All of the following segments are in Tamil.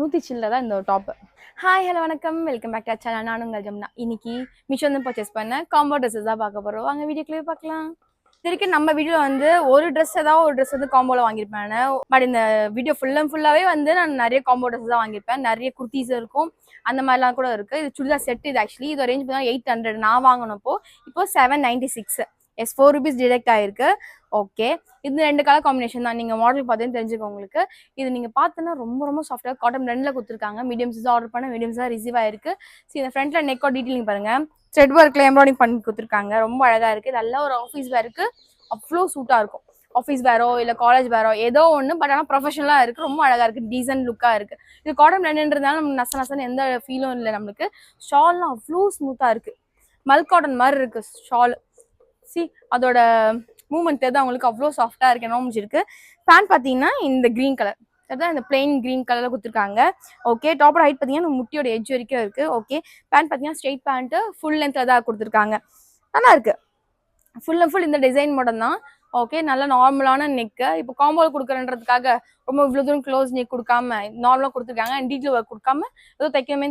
100 சில்ல தான் இந்த டாப். ஹாய் ஹலோ வணக்கம், வெல்கம் பேக் டு சேனல். நான் உங்கள் ஜமுனா. இன்னைக்கு மீஷோ வந்து பர்ச்சேஸ் பண்ண காம்போ ட்ரெஸ்ஸஸ் தான் பார்க்க போகிறோம். வாங்க வீடியோக்குள்ளே பார்க்கலாம். இதுவரைக்கும் நம்ம வீடியோ வந்து ஒரு ட்ரெஸ் வந்து காம்போல வாங்கியிருப்பேன். பட் இந்த வீடியோ ஃபுல்லாகவே வந்து நான் நிறைய காம்போ ட்ரெஸ் தான் வாங்கியிருப்பேன். நிறைய குர்த்திஸ் இருக்கும், அந்த மாதிரிலாம் கூட இருக்குது. இது சுடிதார் செட். இது ஆக்சுவலி இது ரேஞ்ச் பார்த்தா 800. நான் வாங்கினப்போ இப்போ 796. எஸ், 4 rupees டிடெக்ட் ஆயிருக்கு. ஓகே, இது 2 கலர் காம்பினேஷன் தான். நீங்கள் மாடல் பார்த்தீங்கன்னு தெரிஞ்சுக்கோ. உங்களுக்கு இது நீங்கள் பார்த்தோன்னா ரொம்ப ரொம்ப சாஃப்டாக காட்டன் 2ல கொடுத்துருக்காங்க. மீடியம்ஸ் தான் ஆர்டர் பண்ண, மீடியம்ஸ் தான் ரிசீவ் ஆயிருக்கு. சரி, இந்த ஃப்ரண்ட்ல நெக்கோ டீட்டெயிலிங் பாருங்க. த்ரெட் ஒர்க்ல எம்ப்ராய்டிங் பண்ணி கொடுத்துருக்காங்க. ரொம்ப அழகா இருக்கு. நல்ல ஒரு ஆஃபீஸ் வேருக்கு அவ்வளோ சூட்டா இருக்கும். ஆஃபீஸ் வேரோ இல்லை காலேஜ் வேரோ ஏதோ ஒன்று, பட் ஆனால் ப்ரொஃபஷனலாக இருக்குது. ரொம்ப அழகாக இருக்குது, டீசன்ட் லுக்காக இருக்குது. இது காட்டன் 2ன்றதுனால நம்ம நசன்னு எந்த ஃபீலும் இல்லை நம்மளுக்கு. ஷால்லாம் அவ்வளோ ஸ்மூத்தாக இருக்குது. மல் காட்டன் மாதிரி இருக்குது ஷால். சி, அதோட மூமெண்ட் தான் அவங்களுக்கு அவ்வளோ சாஃப்டாக இருக்கு. என்ன முடிஞ்சிருக்கு. பேண்ட் பார்த்தீங்கன்னா இந்த க்ரீன் கலர், அதான் இந்த பிளெயின் க்ரீன் கலரில் கொடுத்துருக்காங்க. ஓகே, டாப்போட ஹைட் பார்த்தீங்கன்னா முட்டியோட எட்ஜ் வரைக்கும் இருக்குது. ஓகே, பேண்ட் பார்த்தீங்கன்னா ஸ்ட்ரெயிட் பேண்ட்டு ஃபுல் லென்த்தில் தான் கொடுத்துருக்காங்க. நல்லா இருக்குது. ஃபுல் அண்ட் ஃபுல் இந்த டிசைன் மாடல் தான். ஓகே, நல்ல நார்மலான நெக்கு. இப்போ காம்போவில் கொடுக்குறன்றதுக்காக ரொம்ப இவ்வளோ தூரம் க்ளோஸ் நெக் கொடுக்காம நார்மலாக கொடுத்துருக்காங்க. அண்ட் டீட்டெயில் ஒர்க் கொடுக்காம ஏதோ தைக்காம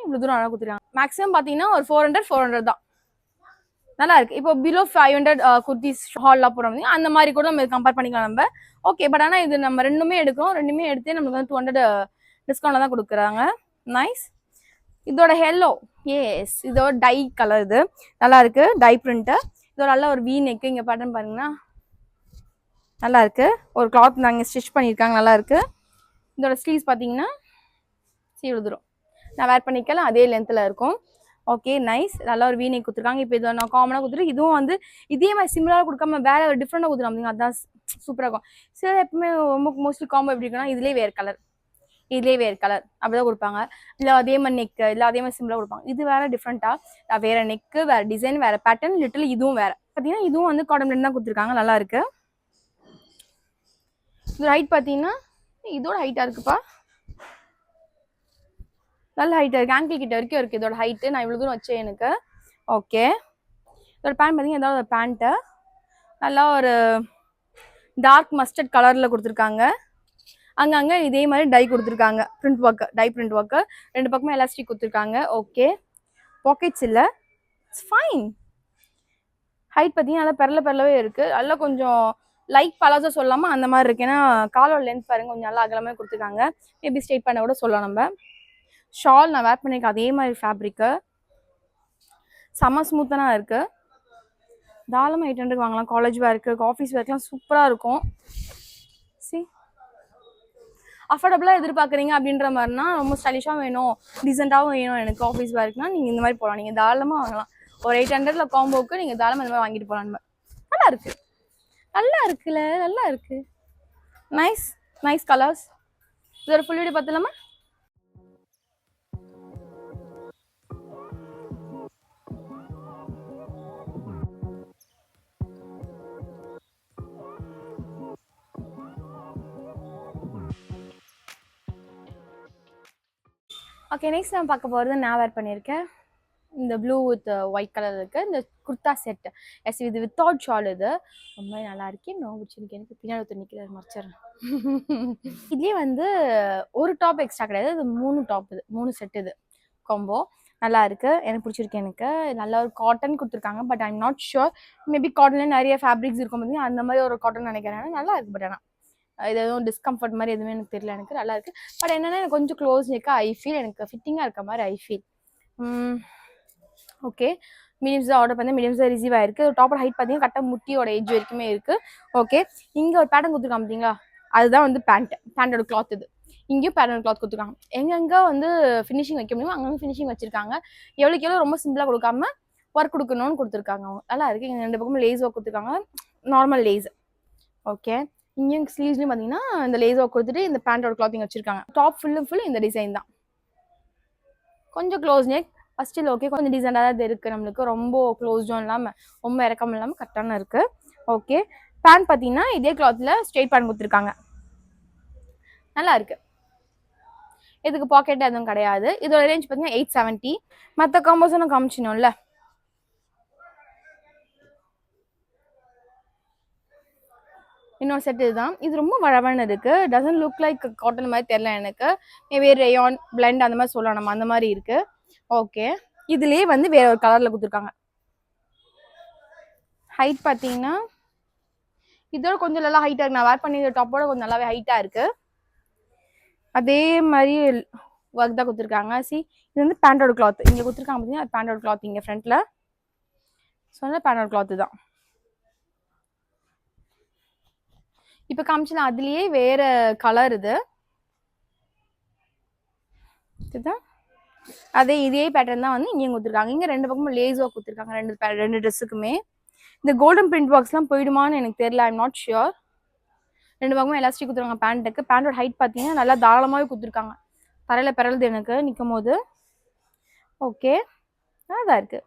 இவ்வளோ தூரம் அழகாக கொடுத்துருக்காங்க. மேக்ஸிமம் பார்த்தீங்கன்னா ஒரு 400 தான். நல்லா இருக்கு. இப்போ பிலோ 500 குர்த்திஸ் ஹால்லாம் போறோம், அந்த மாதிரி கூட நம்ம கம்பேர் பண்ணிக்கலாம் நம்ம. ஓகே, பட் ஆனால் இது நம்ம ரெண்டுமே எடுக்கிறோம். ரெண்டுமே எடுத்து நமக்கு வந்து 200 டிஸ்கவுண்ட்ல தான் கொடுக்குறாங்க. நைஸ். இதோட ஹெல்லோ, எஸ், இதோட டை கலர். இது நல்லா இருக்கு, டை பிரிண்ட். இதோட நல்ல ஒரு வீ நெக்கு. இங்கே பேட்டர்ன் பாருங்கன்னா நல்லா இருக்கு. ஒரு கிளாத் நாங்கள் ஸ்டிச் பண்ணியிருக்காங்க, நல்லா இருக்கு. இதோட ஸ்லீவ்ஸ் பார்த்தீங்கன்னா தூரம் நான் வேர் பண்ணிக்கலாம், அதே லென்த்தில் இருக்கும். Okay, nice. நல்லா ஒரு வீணை கொடுத்துருக்காங்க. இப்போ இதை நான் காமனாக கொடுத்துட்டு இதுவும் வந்து இதே மாதிரி சிமிலராக கொடுக்காம வேற ஒரு டிஃப்ரெண்டாக கொடுத்துருக்காங்க. அதுதான் சூப்பராக இருக்கும். சில எப்பவுமே ரொம்ப மோஸ்ட்லி காம்போ எப்படி இருக்குன்னா இதுலேயே வேறு கலர் அப்படிதான் கொடுப்பாங்க. இல்லை அதே மாதிரி நெக்கு, இல்லை அதே மாதிரி சிம்பிளாக கொடுப்பாங்க. இது வேற டிஃப்ரெண்ட்டாக வேற நெக்கு, வேற டிசைன், வேற பேட்டர்ன். லிட்டில் இதுவும் வேற பார்த்தீங்கன்னா இதுவும் வந்து காட்டன் தான் கொடுத்துருக்காங்க. நல்லா இருக்கு. இது ஹைட் பார்த்தீங்கன்னா இதோட ஹைட்டாக இருக்குப்பா. நல்ல ஹைட்டாக இருக்குது, ஆங்கிள் கிட்ட வரைக்கும் இருக்குது இதோட ஹைட்டு. நான் இவ்வளோ தூரம் வச்சேன் எனக்கு. ஓகே, இதோட பேண்ட் பார்த்தீங்கன்னா ஏதாவது ஒரு பேண்ட்டு நல்லா ஒரு டார்க் மஸ்டர்ட் கலரில் கொடுத்துருக்காங்க. அங்கங்கே இதே மாதிரி டை கொடுத்துருக்காங்க, டை பிரிண்ட் ஒர்க்கு. 2 பக்கமும் எலாஸ்டிக் கொடுத்துருக்காங்க. ஓகே, பாக்கெட்ஸ் இல்லை, இட்ஸ் ஃபைன். ஹைட் பார்த்தீங்கன்னா நல்லா பெரலவே இருக்குது. நல்லா கொஞ்சம் லைட் பலாசோ சொல்லாமல் அந்த மாதிரி இருக்குது. ஏன்னா காலோட லென்த் பாருங்க, கொஞ்சம் நல்லா அகலமாக கொடுத்துருக்காங்க. மேபி ஸ்ட்ரெயிட் பண்ண கூட சொல்லலாம் நம்ம. ஷால் நான் வேர் பண்ணியிருக்கேன், அதே மாதிரி ஃபேப்ரிக்கு செம்ம ஸ்மூத்தனாக இருக்குது. தாராளமாக 800 வாங்கலாம். காலேஜ் வேர்க்கு, ஆஃபீஸ் வேர்க்கெலாம் சூப்பராக இருக்கும். சி, அஃபோர்டபுளாக எதிர்பார்க்குறீங்க அப்படின்ற மாதிரினா, ரொம்ப ஸ்டைலிஷாக வேணும், டீசெண்டாகவும் வேணும் எனக்கு ஆஃபீஸ் வேர்க்குனா நீங்கள் இந்த மாதிரி போகலாம். நீங்கள் தாராளமாக வாங்கலாம். ஒரு 800ல் காம்போவுக்கு நீங்கள் தாராளமாக இந்த மாதிரி வாங்கிட்டு போகலாம். நல்லா இருக்குது, நல்லா இருக்குது. Nice colours. இது ஒரு ஃபுல் வீடியோ பார்த்துலாமா? ஓகே, நெக்ஸ்ட் நான் பார்க்க போகிறது நான் வேர் பண்ணியிருக்கேன். இந்த ப்ளூ வித் ஒயிட் கலர் இருக்குது இந்த குர்த்தா செட்டு. எஸ், இது வித்தவுட் ஷால். இது ரொம்ப நல்லா இருக்கு. இன்னும் பிடிச்சிருக்கு எனக்கு. பின்னாடி ஒருத்தர் நிற்கிறார், மறைச்சிட்றேன். இதுலேயே வந்து ஒரு டாப் எக்ஸ்ட்ரா கிடையாது, இது 3 டாப். இது 3 செட். இது காம்போ நல்லா இருக்கு, எனக்கு பிடிச்சிருக்கு. எனக்கு நல்ல ஒரு காட்டன் கொடுத்துருக்காங்க. But I'm not sure, maybe காட்டன்ல நிறைய ஃபேப்ரிக்ஸ் இருக்கும் பார்த்தீங்கன்னா அந்த மாதிரி ஒரு காட்டன் நினைக்கிறேன். நல்லா இருக்கு. பட் ஆனால் இது எதுவும் டிஸ்கம்ஃபர்ட் மாதிரி எதுவுமே எனக்கு தெரியல. எனக்கு நல்லா இருக்கு. பட் என்னன்னா எனக்கு கொஞ்சம் க்ளோஸ் நெக்கா ஐ ஃபீல், எனக்கு ஃபிட்டிங்காக இருக்க மாதிரி ஐ ஃபீல். ஓகே, மீடியம்ஸ் தான் ஆர்டர் பண்ணி, மீடியம்ஸ் தான் ரிசீவ் ஆயிருக்கு. டாப்போட ஹைட் பார்த்தீங்கன்னா கரெக்டாக முட்டியோட எட்ஜ் வரைக்குமே இருக்குது. ஓகே, இங்கே ஒரு பேட்டர்ன் கொடுத்துருக்காங்க பார்த்தீங்களா, அதுதான் வந்து பேண்டோட கிளாத். இது இங்கேயும் பேட்டர்ன் கிளாத் கொடுத்துருக்காங்க. எங்கெங்கே வந்து ஃபினிஷிங் வைக்க முடியுமோ அங்கங்கே ஃபினிஷிங் வச்சிருக்காங்க. எவ்வளோ ரொம்ப சிம்பிளாக கொடுக்காம ஒர்க் கொடுக்கணும்னு கொடுத்துருக்காங்க. அவங்க நல்லா இருக்குது. இங்கே 2 பக்கமும் லேஸ் ஒர்க் கொடுத்துருக்காங்க, நார்மல் லேஸ். ஓகே, இங்கேயும் ஸ்லீவ்ஸ்லையும் பார்த்தீங்கன்னா இந்த லேஸ் ஒர்க் கொடுத்துட்டு இந்த பேண்டோட கிளாத்திங் வச்சிருக்காங்க. டாப் ஃபுல் இந்த டிசைன் தான். கொஞ்சம் க்ளோஸ் நெக் ஃபஸ்ட்டில். ஓகே, கொஞ்சம் டிசைனாக தான் இருக்குது நம்மளுக்கு. ரொம்ப க்ளோஸ்டும் இல்லாமல் ரொம்ப இறக்கம் இல்லாமல் கரெக்டான இருக்குது. ஓகே, பேண்ட் பார்த்தீங்கன்னா இதே கிளாத்தில் ஸ்ட்ரெயிட் பேண்ட் கொடுத்துருக்காங்க. நல்லா இருக்குது. இதுக்கு பாக்கெட் எதுவும் கிடையாது. இதோட ரேஞ்ச் பார்த்தீங்கன்னா 870. மற்ற காம்போஸும் காமிச்சினோம்ல, இன்னொரு செட் இதுதான். இது ரொம்ப வழவன்னு இருக்கு. டசன்ட் லுக் லைக் காட்டன் மாதிரி தெரியல எனக்கு. மேபி ரேயான் பிளெண்ட் அந்த மாதிரி சொல்லலாம் நம்ம, அந்த மாதிரி இருக்கு. ஓகே, இதுலயே வந்து வேற ஒரு கலர்ல கொடுத்துருக்காங்க. ஹைட் பார்த்தீங்கன்னா இதோட கொஞ்சம் நல்லா ஹைட்டா இருக்கு. நான் வேர் பண்ணி டாப்போட கொஞ்சம் நல்லாவே ஹைட்டா இருக்கு. அதே மாதிரி ஒர்க் தான் கொடுத்துருக்காங்க. சி, இது வந்து பேண்டோட கிளாத் இங்க கொடுத்துருக்காங்க பார்த்தீங்கன்னா, பேண்டோட கிளாத் இங்க ஃப்ரண்ட்ல சொன்ன பேண்டோட கிளாத் தான். இப்போ காமிச்சல அதுலயே வேற கலர் இதுதான். அதே இதே பேட்டர்ன் தான் வந்து இங்கே கொடுத்துருக்காங்க. இங்க ரெண்டு பக்கமும் லேஸ் ஒர்க் கொடுத்துருக்காங்க ரெண்டு ட்ரெஸ்ஸுக்குமே. இந்த கோல்டன் பிரிண்ட் பாக்ஸ்லாம் போயிடுமான்னு எனக்கு தெரியல, ஐம் நாட் ஷியோர். ரெண்டு பக்கமும் எலாஸ்டிக் கொடுத்துருக்காங்க. பேண்ட்டுக்கு பேண்டோட ஹைட் பார்த்தீங்கன்னா நல்லா தாராளமாகவே கொடுத்துருக்காங்க. தரையில பிறகுது எனக்கு நிற்கும் போது. ஓகே, அதான் இருக்கு.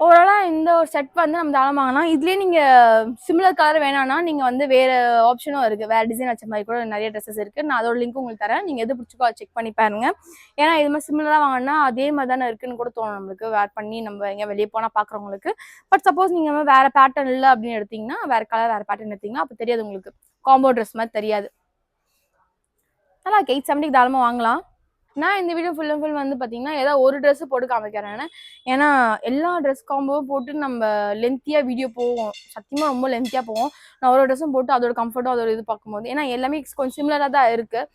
ஓவராலாக இந்த ஒரு செட் வந்து நம்ம தாராளமாகலாம். இதுலேயே நீங்கள் சிமிலர் கலர் வேணான்னா நீங்கள் வந்து வேறு ஆப்ஷனும் இருக்குது. வேறு டிசைன் வச்ச மாதிரி கூட நிறைய ட்ரெஸ்ஸஸ் இருக்குது. நான் அதோட லிங்க் உங்களுக்கு தரேன். நீங்கள் எது பிடிச்சிக்கோ அதை செக் பண்ணி பாருங்க. ஏன்னா இது மாதிரி சிமிலராக வாங்கினா அதே மாதிரி தானே இருக்குன்னு கூட தோணும் நம்மளுக்கு, வேர் பண்ணி நம்ம எங்கே வெளியே போனால் பார்க்குறவங்களுக்கு. பட் சப்போஸ் நீங்கள் வேறு பேட்டர்ன் இல்லை அப்படின்னு எடுத்திங்கன்னா, வேறு கலர் வேறு பேட்டர்ன் எடுத்திங்கன்னா அப்போ தெரியாது உங்களுக்கு, காம்போ ட்ரெஸ் மாதிரி தெரியாது. நல்லா 870 தாராளமாக வாங்கலாம். நான் இந்த வீடியோ ஃபுல் அண்ட் ஃபுல் வந்து பார்த்தீங்கன்னா ஏதாவது ஒரு ட்ரெஸ்ஸு போட்டு காமிக்கிறேன். ஏன்னா எல்லா ட்ரெஸ் காம்போவும் போட்டு நம்ம லென்த்தியாக வீடியோ போவோம், சத்தியமாக ரொம்ப லென்த்தியாக போவோம். நான் ஒரு ட்ரெஸ்ஸும் போட்டு அதோட கம்ஃபர்ட்டும் அதோட இது பார்க்கும்போது, ஏன்னா எல்லாமே கொஞ்சம் சிமிலராக தான் இருக்குது.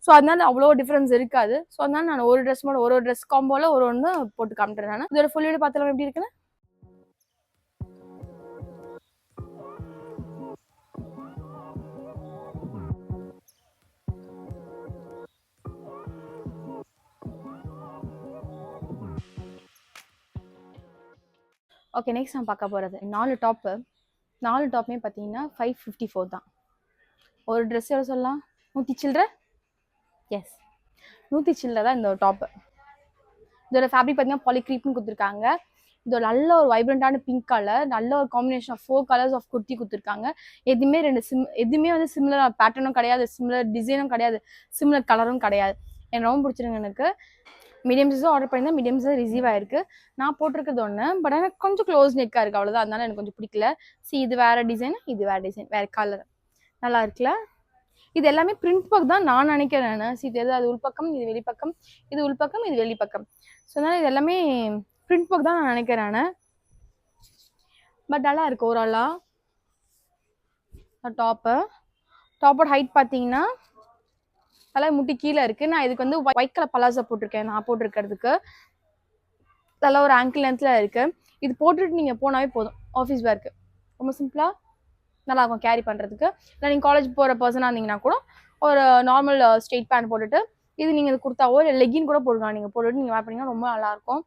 ஸோ அதனால அவ்வளோ டிஃப்ரென்ஸ் இருக்காது. ஸோ அதனால நான் ஒரு ட்ரெஸ் மட்டும் ஒரு ட்ரெஸ் காம்போவில் ஒரு ஒன்று போட்டு காமிட்டுறேன். நான் இதோட ஃபுல் வீடியோ பார்த்துலாம் எப்படி இருக்குன்னு. ஓகே, நெக்ஸ்ட் நான் பார்க்க போகிறது 4 டாப்பு. 4 டாப்புமே பார்த்தீங்கன்னா 554 தான். ஒரு ட்ரெஸ் எவ்வளோ சொல்லலாம், 100 சில்லற. எஸ், 100 சில்லற தான் இந்த டாப்பு. இதோட ஃபேப்ரிக் பார்த்தீங்கன்னா பாலிக்ரீப்னு கொடுத்துருக்காங்க. இதோட நல்ல ஒரு வைப்ரண்டான பிங்க் கலர், நல்ல ஒரு combination of 4 colours of kurti கொடுத்துருக்காங்க. எதுவுமே வந்து சிமிலர் பேட்டர்னும் கிடையாது, சிமிலர் டிசைனும் கிடையாது, சிமிலர் கலரும் கிடையாது. எனக்கு ரொம்ப பிடிச்சிருங்க. எனக்கு மீடியம் சைஸும் ஆர்டர் பண்ணியிருந்தேன், மீடியம் சைஸ் ரிசீவ் ஆயிருக்கு. நான் போட்டிருக்கிறது ஒன்று, பட் எனக்கு கொஞ்சம் க்ளோஸ் நெக்காக இருக்குது, அவ்வளோதான். அதனால எனக்கு கொஞ்சம் பிடிக்கல. இது வேறு டிசைன், இது வேறு டிசைன், வேறு கலர், நல்லா இருக்குல்ல. இது எல்லாமே பிரிண்ட் ஒர்க் தான் நான் நினைக்கிறேன். தெரியுது, அது உள்பக்கம், இது வெளிப்பக்கம், இது உள்பக்கம், இது வெளிப்பக்கம். ஸோ அதனால இது எல்லாமே பிரிண்ட் ஒர்க் தான் நான் நினைக்கிறேன். பட் நல்லா இருக்கு ஓவராலாக. டாப்போட ஹைட் பார்த்தீங்கன்னா நல்லா முட்டி கீழே இருக்குது. நான் இதுக்கு வந்து ஒயிட் கலர் பலாசா போட்டிருக்கேன். நான் போட்டிருக்கிறதுக்கு நல்லா ஒரு ஆங்கிள் லென்த்தில் இருக்குது. இது போட்டுட்டு நீங்கள் போனாவே போதும், ஆஃபீஸ் வேர்க்கு ரொம்ப சிம்பிளாக நல்லாயிருக்கும் கேரி பண்ணுறதுக்கு. இல்லை நீங்கள் காலேஜ் போகிற பர்சனாக இருந்தீங்கன்னா கூட ஒரு நார்மல் ஸ்ட்ரெயிட் பேண்ட் போட்டுட்டு இது நீங்கள் கொடுத்தாவோ இல்லை லெகின் கூட போட்டுக்கலாம். நீங்கள் போட்டுட்டு நீங்கள் வேர் பண்ணிங்கன்னா ரொம்ப நல்லாயிருக்கும்.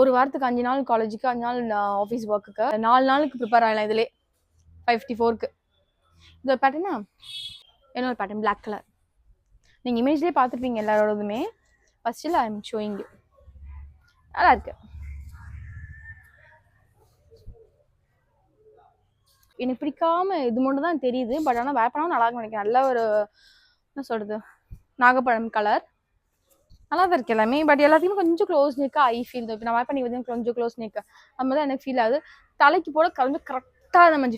ஒரு வாரத்துக்கு 5 நாள் காலேஜுக்கு, 5 நாள் ஆஃபீஸ் ஒர்க்குக்கு, 4 நாளுக்கு ப்ரிப்பேர் ஆகலாம் இதிலே 554க்கு. இது ஒரு பேட்டர்னா இன்னொரு பேட்டர்ன் பிளாக் கலர். நீங்கள் இமேஜ்லேயே பார்த்துருப்பீங்க எல்லாரோடதுமே. ஃபஸ்ட்டில் ஐ எம் ஷோயிங் யூ. நல்லா இருக்கு. எனக்கு பிடிக்காம இது மட்டும் தான் தெரியுது, பட் ஆனால் வேர் பண்ணாமல் நல்லா இருக்குன்னு நினைக்கிறேன். நல்ல ஒரு என்ன சொல்கிறது, நாகப்பழம் கலர் நல்லா தான் இருக்குது எல்லாமே. பட் எல்லாத்தையுமே கொஞ்சம் க்ளோஸ் நெக்காக ஐ ஃபீல். இப்போ நான் வேர் பண்ணி பார்த்தீங்கன்னா கொஞ்சம் க்ளோஸ் நெக்கு அந்த மாதிரி தான் எனக்கு ஃபீல் ஆகுது. தலைக்கு போட கொஞ்சம் கரெக்டாக நம்ம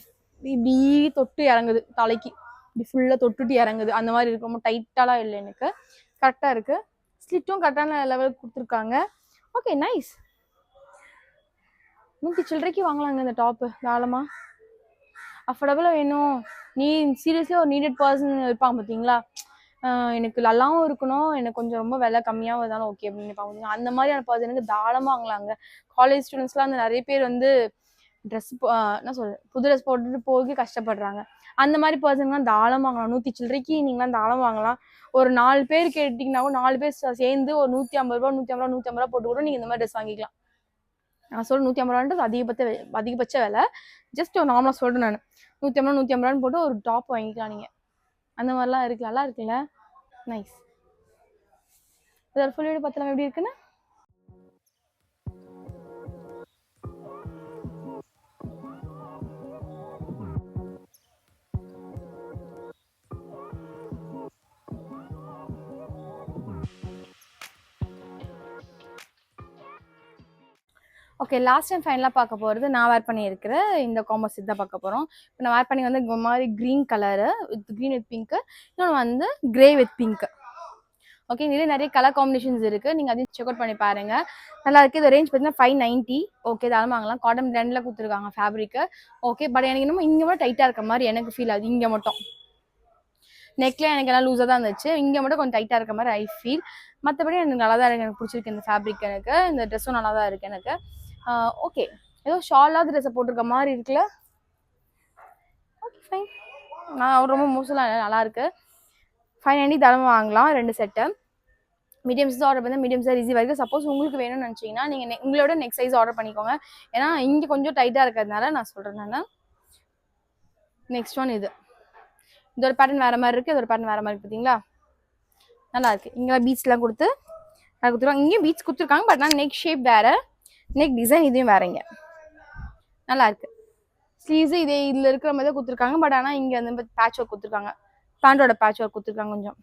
இப்படி தொட்டு இறங்குது, தலைக்கு இப்படி ஃபுல்லாக தொட்டுட்டு இறங்குது, அந்த மாதிரி இருக்கு. ரொம்ப டைட்டாலாம் இல்லை, எனக்கு கரெக்டாக இருக்குது. ஸ்லிட்டும் கரெக்டான லெவலுக்கு கொடுத்துருக்காங்க. Okay, nice. 100 சில்லறைக்கு வாங்கலாங்க இந்த டாப்பு தாராளமாக. அஃபோர்டபுளாக வேணும், நீ சீரியஸ்லி ஒரு நீடட் பர்சன் இருப்பாங்க பார்த்தீங்களா, எனக்கு நல்லாவும் இருக்கணும், எனக்கு கொஞ்சம் ரொம்ப விலை கம்மியாகவும் இருந்தாலும் ஓகே அப்படின்னு நினைப்பாங்க. அந்த மாதிரியான பர்சனுக்கு தாராளமாக வாங்கலாங்க. காலேஜ் ஸ்டூடெண்ட்ஸ்லாம் வந்து நிறைய பேர் வந்து ட்ரெஸ் என்ன சொல்றது, புது ட்ரெஸ் போட்டுட்டு போக கஷ்டப்படுறாங்க. அந்த மாதிரி பர்சன்லாம் தாராளமாக வாங்கலாம். 100 சில்லறைக்கு நீங்களாம் தாராளமாக வாங்கலாம். ஒரு 4 பேர் கேட்டிங்கன்னா கூட 4 பேர் சேர்ந்து ஒரு 150 ரூபா 150 ரூபா போட்டு கூட நீங்கள் இந்த மாதிரி ட்ரெஸ் வாங்கிக்கலாம். நான் சொல்ல 150 ரூபான்றது அதிகபட்ச விலை. ஜஸ்ட் ஒரு நார்மலாக சொல்கிறேன் நான். 150 ரூபான்னு போட்டு ஒரு டாப் வாங்கிக்கலாம் நீங்கள். அந்த மாதிரிலாம் இருக்குது, நல்லா இருக்குல்ல, நைஸ். இதோட ஃபுல் வீடியோ பார்த்தலாம் எப்படி இருக்குன்னு. ஓகே, லாஸ்ட் டைம் ஃபைனலாக பார்க்க போகிறது நான் வேர் பண்ணியிருக்கிற இந்த காம்போ செட் தான் பார்க்க போகிறோம். இப்போ நான் வேர் பண்ணி வந்து இந்த மாதிரி க்ரீன் கலரு வித் பிங்க்கு, இன்னொன்று வந்து கிரே வித் பிங்க்கு. ஓகே, இதுலேயே நிறைய கலர் காம்பினேஷன்ஸ் இருக்குது, நீங்கள் அதையும் செக் அவுட் பண்ணி பாருங்கள். நல்லா இருக்குது. இது ரேஞ்ச் பார்த்தீங்கன்னா 590. ஓகே, தாராளமாக வாங்கலாம். காட்டன் பிராண்டில் கொடுத்துருக்காங்க ஃபேப்ரிக்கு. ஓகே, பட் எனக்கு இன்னும் இங்கே மட்டும் டைட்டாக இருக்க மாதிரி எனக்கு ஃபீல் ஆகுது. இங்கே மட்டும் நெக்ல எனக்கு எல்லாம் லூஸாக தான் இருந்துச்சு, இங்கே மட்டும் கொஞ்சம் டைட்டாக இருக்க மாதிரி ஐ ஃபீல். மற்றபடி எனக்கு நல்லா தான் இருக்குது, எனக்கு பிடிச்சிருக்கு இந்த ஃபேப்ரிக். எனக்கு இந்த ட்ரெஸ்ஸும் நல்லா தான் இருக்குது எனக்கு. ஓகே, ஏதோ ஷாலாவது ட்ரெஸ்ஸை போட்டிருக்க மாதிரி இருக்குல்ல. ஓகே ஃபைன், நான் ரொம்ப மோசம்லாம் நல்லா இருக்குது. 590 தாராளமாக வாங்கலாம் 2 செட்டு. மீடியம் சைஸ் ஆர்டர் பண்ணால் மீடியம் சைஸ் ஈஸி வரைக்கும். சப்போஸ் உங்களுக்கு வேணும்னு நினச்சிங்கன்னா நீங்கள் உங்களோட நெக்ஸ்ட் சைஸ் ஆர்டர் பண்ணிக்கோங்க. ஏன்னா இங்கே கொஞ்சம் டைட்டாக இருக்கிறதுனால நான் சொல்கிறேன். நான் நெக்ஸ்ட் ஒன் இது இதோட பேட்டர்ன் வேறு மாதிரி இருக்குது, இதோட பேட்டர்ன் வேறு மாதிரி பார்த்தீங்களா, நல்லா இருக்குது. இங்கே பீட்ஸ்லாம் கொடுத்துருவாங்க. இங்கேயும் பீட்ஸ் கொடுத்துருக்காங்க, பட் நான் நெக் ஷேப் வேறு, நெக் டிசைன் இதையும் வேறங்க. நல்லா இருக்குது. ஸ்லீவ்ஸு இதே இதில் இருக்கிற மாதிரி தான் கொடுத்துருக்காங்க, பட் ஆனால் இங்கே வந்து பேட்ச் ஒர்க் கொடுத்துருக்காங்க. பேண்டோட பேட்ச் ஒர்க் கொடுத்துருக்காங்க. கொஞ்சம்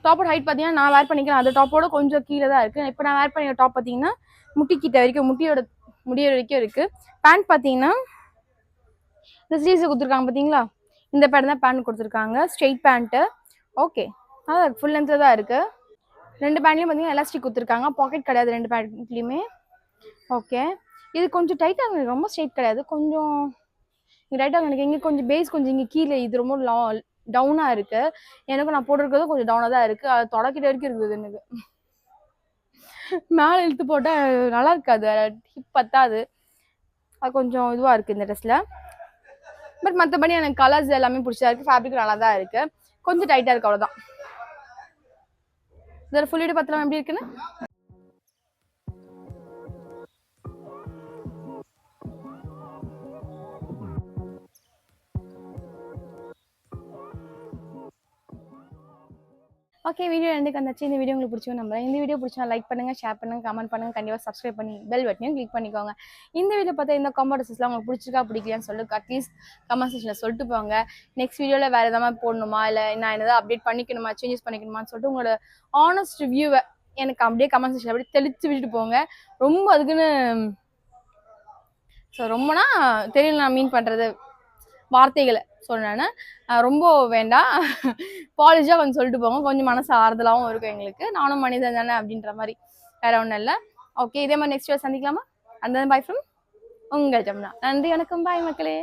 டாப்போட ஹைட் பார்த்தீங்கன்னா நான் வேர் பண்ணிக்கிறேன் அந்த டாப்போட கொஞ்சம் கீழே தான் இருக்குது. இப்போ நான் வேர் பண்ணிக்கிற டாப் பார்த்தீங்கன்னா முட்டிக்கிட்ட வரைக்கும், முடிய வரைக்கும் இருக்குது. பேண்ட் பார்த்தீங்கன்னா இந்த ஸ்லீவ்ஸை கொடுத்துருக்காங்க பார்த்தீங்களா, இந்த பேண்ட் தான் பேண்ட் கொடுத்துருக்காங்க, ஸ்ட்ரெயிட் பேண்ட்டு. ஓகே, அதான் ஃபுல் லென்த்தில் தான் இருக்குது. 2 பேண்ட்லேயும் பார்த்தீங்கன்னா எலாஸ்டிக் கொடுத்துருக்காங்க, பாக்கெட் கிடையாது 2 பேண்ட்லேயுமே. ஓகே, இது கொஞ்சம் டைட்டாக இருக்குது, ரொம்ப ஸ்ட்ரெயிட் கிடையாது, கொஞ்சம் இங்கே டைட்டாக எனக்கு. இங்கே கொஞ்சம் பேஸ் கொஞ்சம் இங்கே கீழே இது ரொம்ப டவுனாக இருக்குது. எனக்கும் நான் போட்டிருக்கிறதும் கொஞ்சம் டவுனாக தான் இருக்குது. அது தொடக்கிட்ட வரைக்கும் இருக்குது. எனக்கு மேலே இழுத்து போட்டால் நல்லா இருக்காது, ஹிப் பத்தாது, அது கொஞ்சம் இதுவாக இருக்குது இந்த ட்ரெஸ்ஸில். பட் மற்றபடி எனக்கு கலர்ஸ் எல்லாமே பிடிச்சா இருக்குது, ஃபேப்ரிக் நல்லா தான் இருக்குது, கொஞ்சம் டைட்டாக இருக்குது, அவ்வளோதான். இதோட ஃபுல் வீடியோ பார்த்தலாம் எப்படி இருக்குன்னு. ஓகே, வீடியோ எண்டுக்கு வந்தாச்சு. இந்த வீடியோ உங்களுக்கு பிடிச்சோம் நம்புறேன். இந்த வீடியோ பிடிச்சா லைக் பண்ணுங்கள், ஷேர் பண்ணுங்கள், கமெண்ட் பண்ணுங்கள், கண்டிப்பாக சப்ஸ்கிரைப் பண்ணி பெல் பட்டனையும் கிளிக் பண்ணிக்கோங்க. இந்த வீடியோ பார்த்தா இந்த காம்போ ட்ரெஸ்ஸஸ்லாம் உங்களுக்கு பிடிச்சிருக்கா பிடிக்கலையான்னு சொல்லிட்டு அட்லீஸ்ட் கமெண்ட் செக்ஷனில் சொல்லிட்டு போங்க. நெக்ஸ்ட் வீடியோவில் வேறு எதாவது போடணுமா, இல்லை நான் என்னதான் அப்டேட் பண்ணிக்கணுமா, சேஞ்சஸ் பண்ணிக்கணுமான்னு சொல்லிட்டு உங்களோட ஆனஸ்ட் ரிவ்யூவை எனக்கு அப்படியே கமெண்ட் செக்ஷனில் அப்படியே தெளித்து விட்டுட்டு போங்க. ரொம்ப அதுக்குன்னு ரொம்பனா தெரியல நான் மீன் பண்ணுறது வார்த்தைகளை சொன்னேன்னு ரொம்ப வேண்டாம், பாலிஷாக கொஞ்சம் சொல்லிட்டு போங்க, கொஞ்சம் மனசு ஆறுதலாகவும் இருக்கும் எங்களுக்கு. நானும் மனிதன் தானே அப்படின்ற மாதிரி, வேற ஒன்றும் இல்லை. ஓகே, இதே மாதிரி நெக்ஸ்ட் வீடியோ சந்திக்கலாமா? அந்த பாய் ஃப்ரம் உங்கள் ஜமுனா. நன்றி, வணக்கம், பாய் மக்களே.